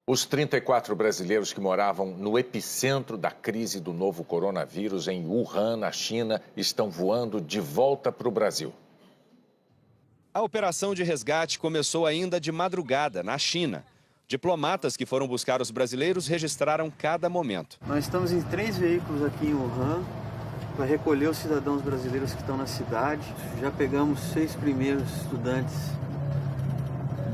Os 34 brasileiros que moravam no epicentro da crise do novo coronavírus em Wuhan, na China, estão voando de volta para o Brasil. A operação de resgate começou ainda de madrugada, na China. Diplomatas que foram buscar os brasileiros registraram cada momento. Nós estamos em 3 veículos aqui em Wuhan para recolher os cidadãos brasileiros que estão na cidade. Já pegamos 6 primeiros estudantes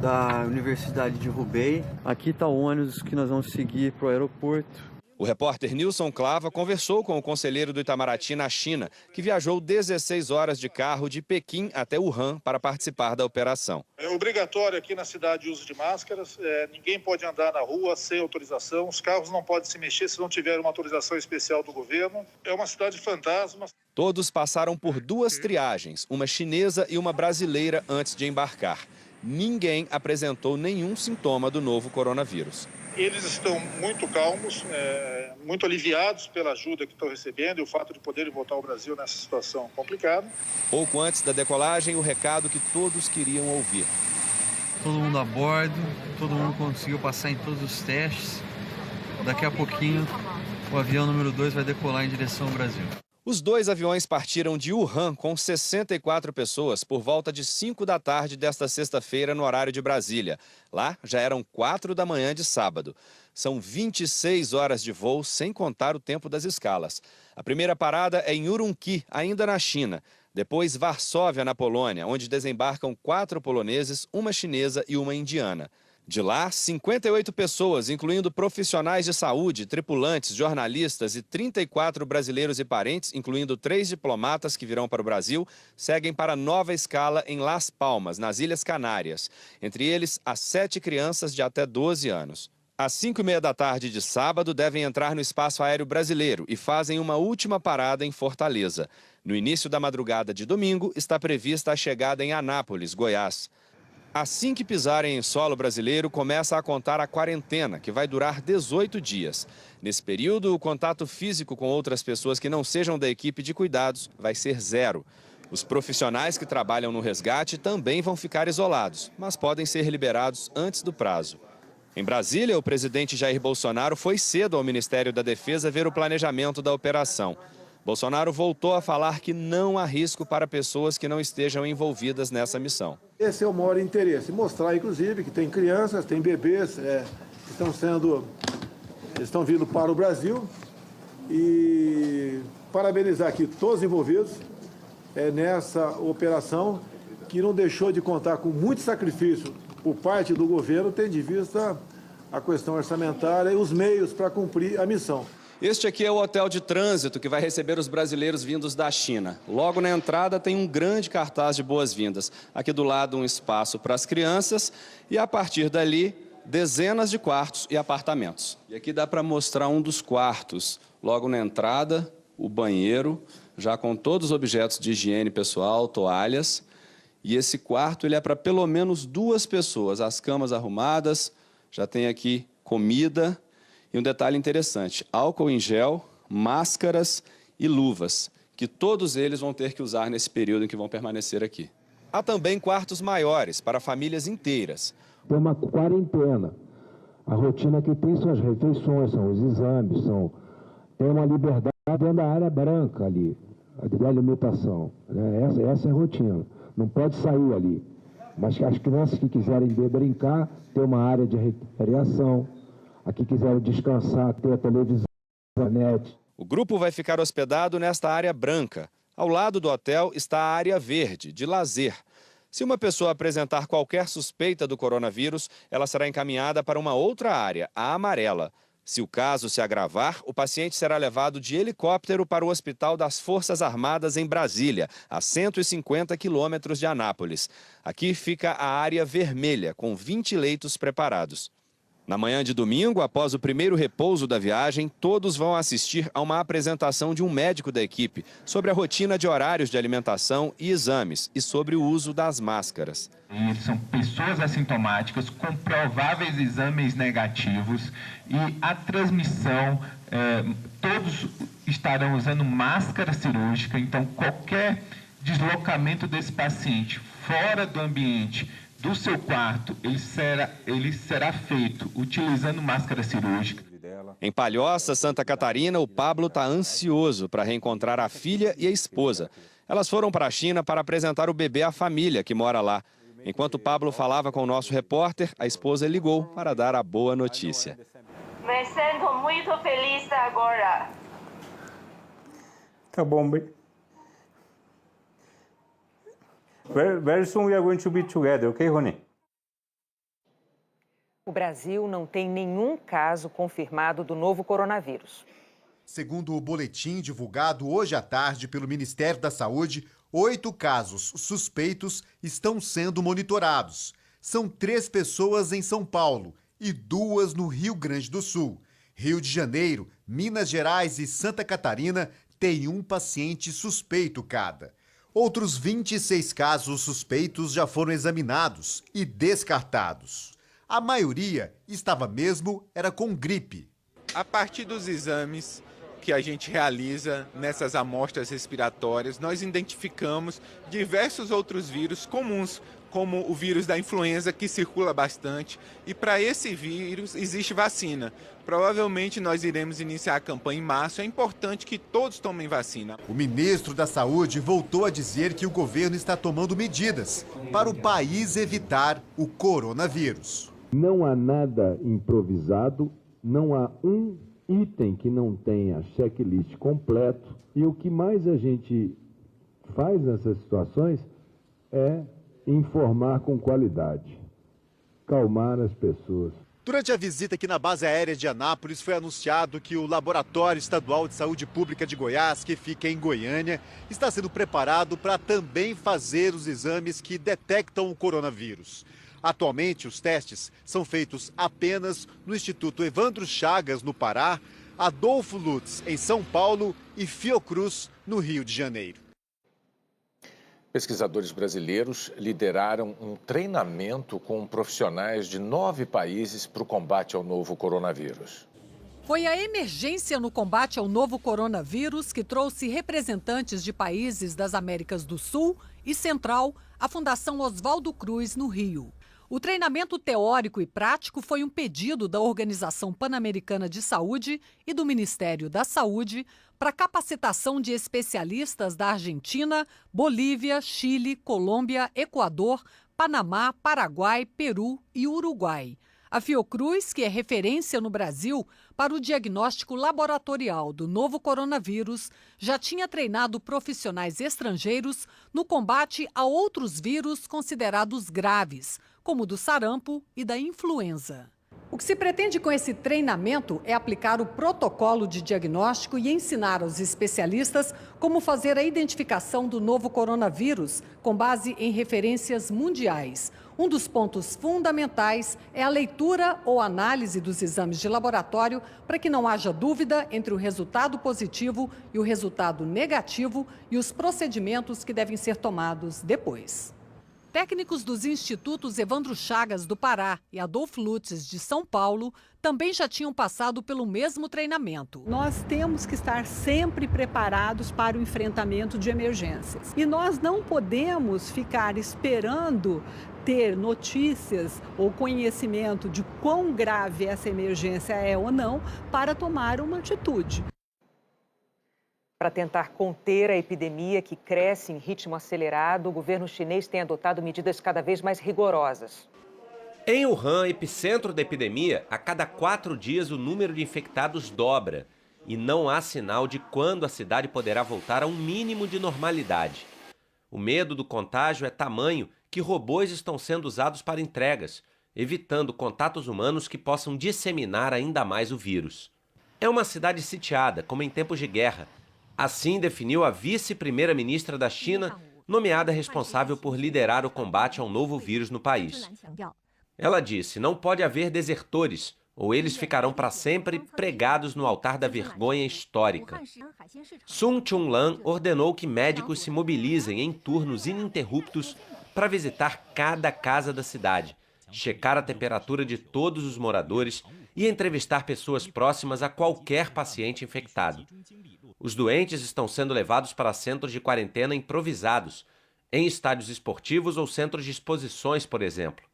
da Universidade de Hubei. Aqui está o ônibus que nós vamos seguir para o aeroporto. O repórter Nilson Clava conversou com o conselheiro do Itamaraty na China, que viajou 16 horas de carro de Pequim até Wuhan para participar da operação. É obrigatório aqui na cidade o uso de máscaras, ninguém pode andar na rua sem autorização, os carros não podem se mexer se não tiver uma autorização especial do governo. É uma cidade fantasma. Todos passaram por 2 triagens, uma chinesa e uma brasileira antes de embarcar. Ninguém apresentou nenhum sintoma do novo coronavírus. Eles estão muito calmos, muito aliviados pela ajuda que estão recebendo e o fato de poderem voltar ao Brasil nessa situação complicada. Pouco antes da decolagem, o recado que todos queriam ouvir. Todo mundo a bordo, todo mundo conseguiu passar em todos os testes. Daqui a pouquinho, o avião número 2 vai decolar em direção ao Brasil. Os 2 aviões partiram de Wuhan com 64 pessoas por volta de 5 da tarde desta sexta-feira no horário de Brasília. Lá já eram 4 da manhã de sábado. São 26 horas de voo sem contar o tempo das escalas. A primeira parada é em Urumqi, ainda na China. Depois Varsóvia, na Polônia, onde desembarcam 4 poloneses, uma chinesa e uma indiana. De lá, 58 pessoas, incluindo profissionais de saúde, tripulantes, jornalistas e 34 brasileiros e parentes, incluindo 3 diplomatas que virão para o Brasil, seguem para nova escala em Las Palmas, nas Ilhas Canárias. Entre eles, as 7 crianças de até 12 anos. Às 5h30 da tarde de sábado, devem entrar no espaço aéreo brasileiro e fazem uma última parada em Fortaleza. No início da madrugada de domingo, está prevista a chegada em Anápolis, Goiás. Assim que pisarem em solo brasileiro, começa a contar a quarentena, que vai durar 18 dias. Nesse período, o contato físico com outras pessoas que não sejam da equipe de cuidados vai ser 0. Os profissionais que trabalham no resgate também vão ficar isolados, mas podem ser liberados antes do prazo. Em Brasília, o presidente Jair Bolsonaro foi cedo ao Ministério da Defesa ver o planejamento da operação. Bolsonaro voltou a falar que não há risco para pessoas que não estejam envolvidas nessa missão. Esse é o maior interesse, mostrar inclusive que tem crianças, tem bebês que estão vindo para o Brasil e parabenizar aqui todos os envolvidos nessa operação que não deixou de contar com muito sacrifício por parte do governo, tendo em vista a questão orçamentária e os meios para cumprir a missão. Este aqui é o hotel de trânsito que vai receber os brasileiros vindos da China. Logo na entrada tem um grande cartaz de boas-vindas. Aqui do lado um espaço para as crianças e a partir dali dezenas de quartos e apartamentos. E aqui dá para mostrar um dos quartos. Logo na entrada, o banheiro, já com todos os objetos de higiene pessoal, toalhas. E esse quarto ele é para pelo menos 2 pessoas. As camas arrumadas, já tem aqui comida. E um detalhe interessante, álcool em gel, máscaras e luvas, que todos eles vão ter que usar nesse período em que vão permanecer aqui. Há também quartos maiores para famílias inteiras. Tem uma quarentena. A rotina que tem são as refeições, são os exames, tem uma liberdade dentro da área branca ali, de alimentação. Né? Essa é a rotina. Não pode sair ali. Mas as crianças que quiserem brincar, tem uma área de recreação. Aqui quiserem descansar, ter a televisão, a net. O grupo vai ficar hospedado nesta área branca. Ao lado do hotel está a área verde, de lazer. Se uma pessoa apresentar qualquer suspeita do coronavírus, ela será encaminhada para uma outra área, a amarela. Se o caso se agravar, o paciente será levado de helicóptero para o Hospital das Forças Armadas em Brasília, a 150 quilômetros de Anápolis. Aqui fica a área vermelha, com 20 leitos preparados. Na manhã de domingo, após o primeiro repouso da viagem, todos vão assistir a uma apresentação de um médico da equipe sobre a rotina de horários de alimentação e exames e sobre o uso das máscaras. Eles são pessoas assintomáticas com prováveis exames negativos e a transmissão, todos estarão usando máscara cirúrgica, então qualquer deslocamento desse paciente fora do ambiente do seu quarto, ele será feito utilizando máscara cirúrgica. Em Palhoça, Santa Catarina, o Pablo está ansioso para reencontrar a filha e a esposa. Elas foram para a China para apresentar o bebê à família que mora lá. Enquanto o Pablo falava com o nosso repórter, a esposa ligou para dar a boa notícia. Me sinto muito feliz agora. Tá bom, bem. Very soon we are going to be together, okay, Rony? O Brasil não tem nenhum caso confirmado do novo coronavírus. Segundo o boletim divulgado hoje à tarde pelo Ministério da Saúde, 8 casos suspeitos estão sendo monitorados. São 3 pessoas em São Paulo e 2 no Rio Grande do Sul. Rio de Janeiro, Minas Gerais e Santa Catarina têm um paciente suspeito cada. Outros 26 casos suspeitos já foram examinados e descartados. A maioria estava mesmo era com gripe. A partir dos exames que a gente realiza nessas amostras respiratórias, nós identificamos diversos outros vírus comuns, como o vírus da influenza, que circula bastante, e para esse vírus existe vacina. Provavelmente nós iremos iniciar a campanha em março, é importante que todos tomem vacina. O ministro da Saúde voltou a dizer que o governo está tomando medidas para o país evitar o coronavírus. Não há nada improvisado, não há um item que não tenha checklist completo. E o que mais a gente faz nessas situações é informar com qualidade, calmar as pessoas. Durante a visita aqui na base aérea de Anápolis, foi anunciado que o Laboratório Estadual de Saúde Pública de Goiás, que fica em Goiânia, está sendo preparado para também fazer os exames que detectam o coronavírus. Atualmente, os testes são feitos apenas no Instituto Evandro Chagas, no Pará, Adolfo Lutz, em São Paulo, e Fiocruz, no Rio de Janeiro. Pesquisadores brasileiros lideraram um treinamento com profissionais de 9 países para o combate ao novo coronavírus. Foi a emergência no combate ao novo coronavírus que trouxe representantes de países das Américas do Sul e Central à Fundação Oswaldo Cruz, no Rio. O treinamento teórico e prático foi um pedido da Organização Pan-Americana de Saúde e do Ministério da Saúde para capacitação de especialistas da Argentina, Bolívia, Chile, Colômbia, Equador, Panamá, Paraguai, Peru e Uruguai. A Fiocruz, que é referência no Brasil para o diagnóstico laboratorial do novo coronavírus, já tinha treinado profissionais estrangeiros no combate a outros vírus considerados graves, como o do sarampo e da influenza. O que se pretende com esse treinamento é aplicar o protocolo de diagnóstico e ensinar aos especialistas como fazer a identificação do novo coronavírus com base em referências mundiais. Um dos pontos fundamentais é a leitura ou análise dos exames de laboratório para que não haja dúvida entre o resultado positivo e o resultado negativo e os procedimentos que devem ser tomados depois. Técnicos dos institutos Evandro Chagas, do Pará, e Adolfo Lutz, de São Paulo, também já tinham passado pelo mesmo treinamento. Nós temos que estar sempre preparados para o enfrentamento de emergências. E nós não podemos ficar esperando ter notícias ou conhecimento de quão grave essa emergência é ou não para tomar uma atitude. Para tentar conter a epidemia que cresce em ritmo acelerado, o governo chinês tem adotado medidas cada vez mais rigorosas. Em Wuhan, epicentro da epidemia, a cada 4 dias o número de infectados dobra. E não há sinal de quando a cidade poderá voltar a um mínimo de normalidade. O medo do contágio é tamanho que robôs estão sendo usados para entregas, evitando contatos humanos que possam disseminar ainda mais o vírus. É uma cidade sitiada, como em tempos de guerra. Assim definiu a vice-primeira-ministra da China, nomeada responsável por liderar o combate ao novo vírus no país. Ela disse: não pode haver desertores, ou eles ficarão para sempre pregados no altar da vergonha histórica. Sun Chunlan ordenou que médicos se mobilizem em turnos ininterruptos para visitar cada casa da cidade, checar a temperatura de todos os moradores e entrevistar pessoas próximas a qualquer paciente infectado. Os doentes estão sendo levados para centros de quarentena improvisados, em estádios esportivos ou centros de exposições, por exemplo.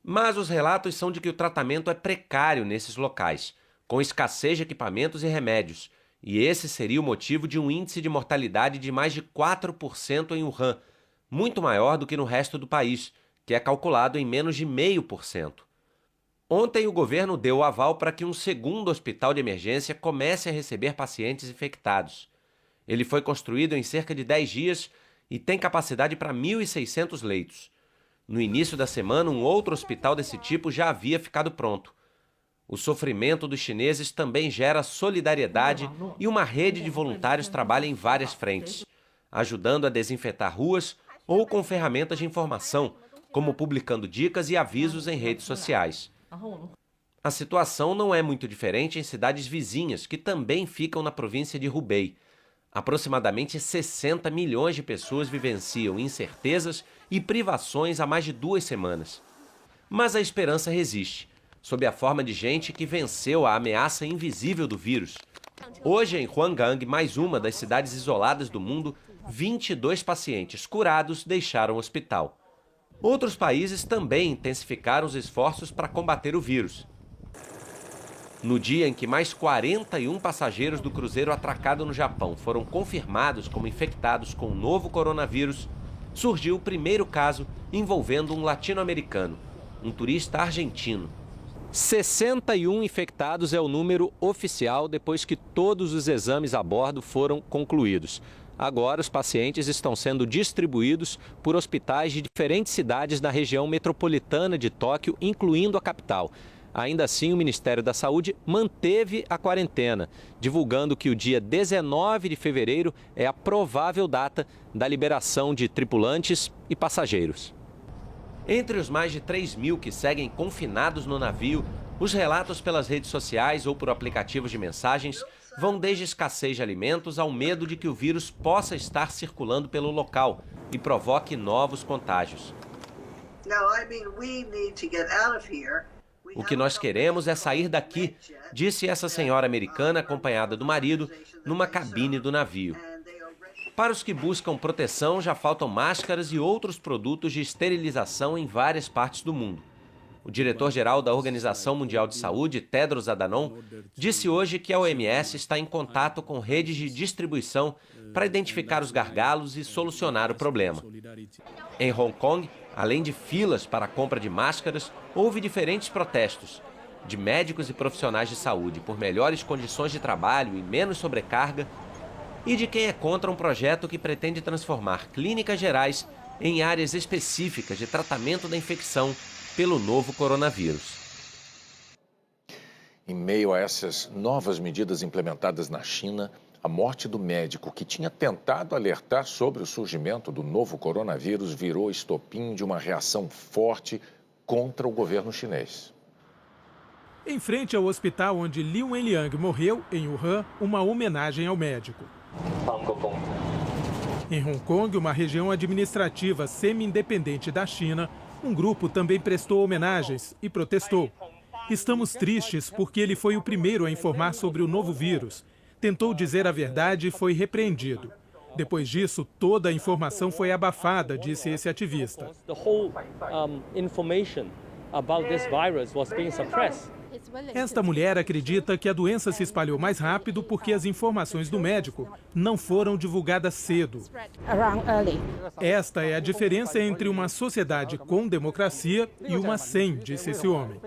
Mas os relatos são de que o tratamento é precário nesses locais, com escassez de equipamentos e remédios, e esse seria o motivo de um índice de mortalidade de mais de 4% em Wuhan, muito maior do que no resto do país, que é calculado em menos de 0,5%. Ontem o governo deu o aval para que um segundo hospital de emergência comece a receber pacientes infectados. Ele foi construído em cerca de 10 dias e tem capacidade para 1.600 leitos. No início da semana, um outro hospital desse tipo já havia ficado pronto. O sofrimento dos chineses também gera solidariedade e uma rede de voluntários trabalha em várias frentes, ajudando a desinfetar ruas ou com ferramentas de informação, como publicando dicas e avisos em redes sociais. A situação não é muito diferente em cidades vizinhas, que também ficam na província de Hubei. Aproximadamente 60 milhões de pessoas vivenciam incertezas e privações há mais de 2 semanas. Mas a esperança resiste, sob a forma de gente que venceu a ameaça invisível do vírus. Hoje, em Huanggang, mais uma das cidades isoladas do mundo, 22 pacientes curados deixaram o hospital. Outros países também intensificaram os esforços para combater o vírus. No dia em que mais 41 passageiros do cruzeiro atracado no Japão foram confirmados como infectados com o novo coronavírus, surgiu o primeiro caso envolvendo um latino-americano, um turista argentino. 61 infectados é o número oficial depois que todos os exames a bordo foram concluídos. Agora, os pacientes estão sendo distribuídos por hospitais de diferentes cidades da região metropolitana de Tóquio, incluindo a capital. Ainda assim, o Ministério da Saúde manteve a quarentena, divulgando que o dia 19 de fevereiro é a provável data da liberação de tripulantes e passageiros. Entre os mais de 3.000 que seguem confinados no navio, os relatos pelas redes sociais ou por aplicativos de mensagens vão desde escassez de alimentos ao medo de que o vírus possa estar circulando pelo local e provoque novos contágios. O que nós queremos é sair daqui, disse essa senhora americana acompanhada do marido numa cabine do navio. Para os que buscam proteção, já faltam máscaras e outros produtos de esterilização em várias partes do mundo. O diretor-geral da Organização Mundial de Saúde, Tedros Adhanom, disse hoje que a OMS está em contato com redes de distribuição para identificar os gargalos e solucionar o problema. Em Hong Kong, além de filas para a compra de máscaras, houve diferentes protestos de médicos e profissionais de saúde por melhores condições de trabalho e menos sobrecarga, e de quem é contra um projeto que pretende transformar clínicas gerais em áreas específicas de tratamento da infecção pelo novo coronavírus. Em meio a essas novas medidas implementadas na China, a morte do médico que tinha tentado alertar sobre o surgimento do novo coronavírus virou estopim de uma reação forte contra o governo chinês. Em frente ao hospital onde Li Wenliang morreu, em Wuhan, uma homenagem ao médico. Em Hong Kong, uma região administrativa semi-independente da China, um grupo também prestou homenagens e protestou. Estamos tristes porque ele foi o primeiro a informar sobre o novo vírus. Tentou dizer a verdade e foi repreendido. Depois disso, toda a informação foi abafada, disse esse ativista. Esta mulher acredita que a doença se espalhou mais rápido porque as informações do médico não foram divulgadas cedo. Esta é a diferença entre uma sociedade com democracia e uma sem, disse esse homem.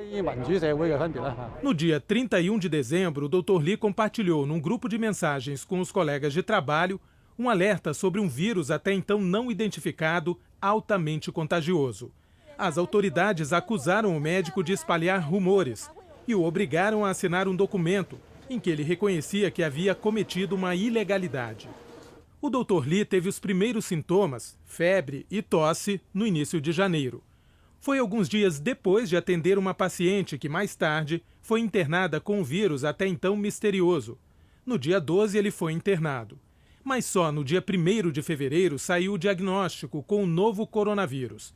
No dia 31 de dezembro, o Dr. Li compartilhou num grupo de mensagens com os colegas de trabalho um alerta sobre um vírus até então não identificado, altamente contagioso. As autoridades acusaram o médico de espalhar rumores e o obrigaram a assinar um documento em que ele reconhecia que havia cometido uma ilegalidade. O Dr. Li teve os primeiros sintomas, febre e tosse, no início de janeiro. Foi alguns dias depois de atender uma paciente que, mais tarde, foi internada com o vírus até então misterioso. No dia 12, ele foi internado. Mas só no dia 1º de fevereiro saiu o diagnóstico com o novo coronavírus.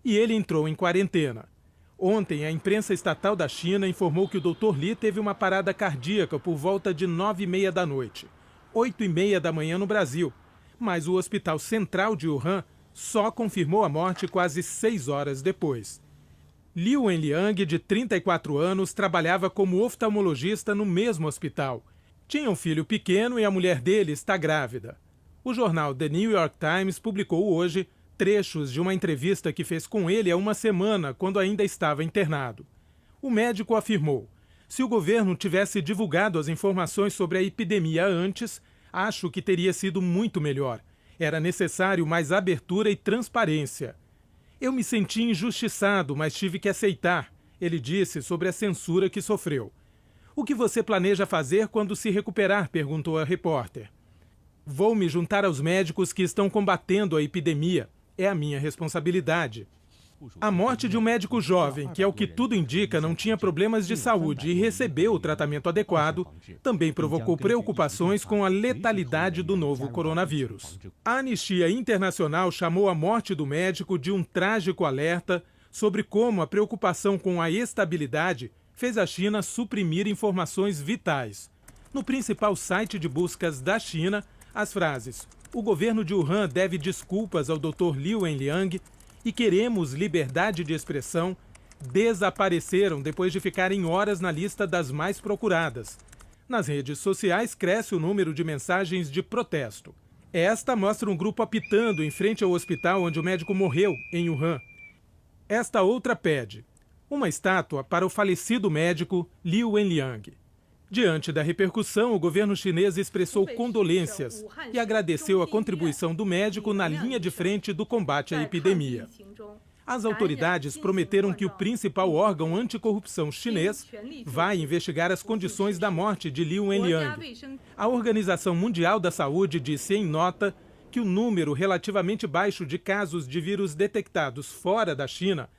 E ele entrou em quarentena. Ontem, a imprensa estatal da China informou que o Dr. Li teve uma parada cardíaca por volta de 9h30 da noite, 8h30 da manhã no Brasil. Mas o Hospital Central de Wuhan só confirmou a morte quase 6 horas depois. Liu Wenliang, de 34 anos, trabalhava como oftalmologista no mesmo hospital. Tinha um filho pequeno e a mulher dele está grávida. O jornal The New York Times publicou hoje trechos de uma entrevista que fez com ele há uma semana, quando ainda estava internado. O médico afirmou: se o governo tivesse divulgado as informações sobre a epidemia antes, acho que teria sido muito melhor. Era necessário mais abertura e transparência. Eu me senti injustiçado, mas tive que aceitar, ele disse sobre a censura que sofreu. O que você planeja fazer quando se recuperar? Perguntou a repórter. Vou me juntar aos médicos que estão combatendo a epidemia. É a minha responsabilidade. A morte de um médico jovem, que, ao que tudo indica, não tinha problemas de saúde e recebeu o tratamento adequado, também provocou preocupações com a letalidade do novo coronavírus. A Anistia Internacional chamou a morte do médico de um trágico alerta sobre como a preocupação com a estabilidade fez a China suprimir informações vitais. No principal site de buscas da China, as frases "O governo de Wuhan deve desculpas ao Dr. Liu Wenliang" e "queremos liberdade de expressão" desapareceram depois de ficarem horas na lista das mais procuradas. Nas redes sociais cresce o número de mensagens de protesto. Esta mostra um grupo apitando em frente ao hospital onde o médico morreu, em Wuhan. Esta outra pede uma estátua para o falecido médico Liu Wenliang. Diante da repercussão, o governo chinês expressou condolências e agradeceu a contribuição do médico na linha de frente do combate à epidemia. As autoridades prometeram que o principal órgão anticorrupção chinês vai investigar as condições da morte de Liu Wenliang. A Organização Mundial da Saúde disse em nota que o número relativamente baixo de casos de vírus detectados fora da China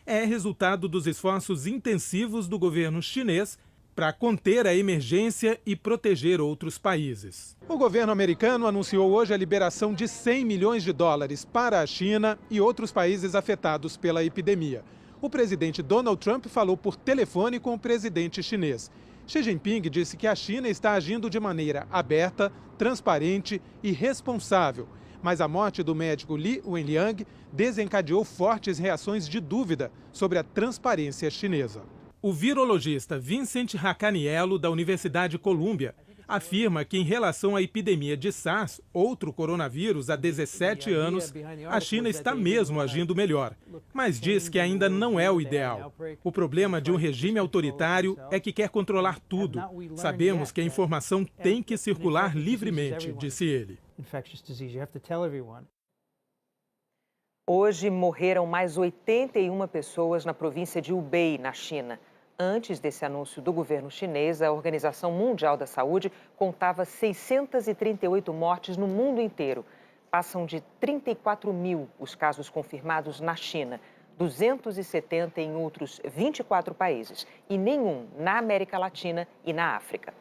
é resultado dos esforços intensivos do governo chinês para conter a emergência e proteger outros países. O governo americano anunciou hoje a liberação de 100 milhões de dólares para a China e outros países afetados pela epidemia. O presidente Donald Trump falou por telefone com o presidente chinês. Xi Jinping disse que a China está agindo de maneira aberta, transparente e responsável. Mas a morte do médico Li Wenliang desencadeou fortes reações de dúvida sobre a transparência chinesa. O virologista Vincent Racaniello, da Universidade Columbia, afirma que, em relação à epidemia de SARS, outro coronavírus há 17 anos, a China está mesmo agindo melhor, mas diz que ainda não é o ideal. O problema de um regime autoritário é que quer controlar tudo. Sabemos que a informação tem que circular livremente, disse ele. Hoje morreram mais 81 pessoas na província de Hubei, na China. Antes desse anúncio do governo chinês, a Organização Mundial da Saúde contava 638 mortes no mundo inteiro. Passam de 34 mil os casos confirmados na China, 270 em outros 24 países e nenhum na América Latina e na África.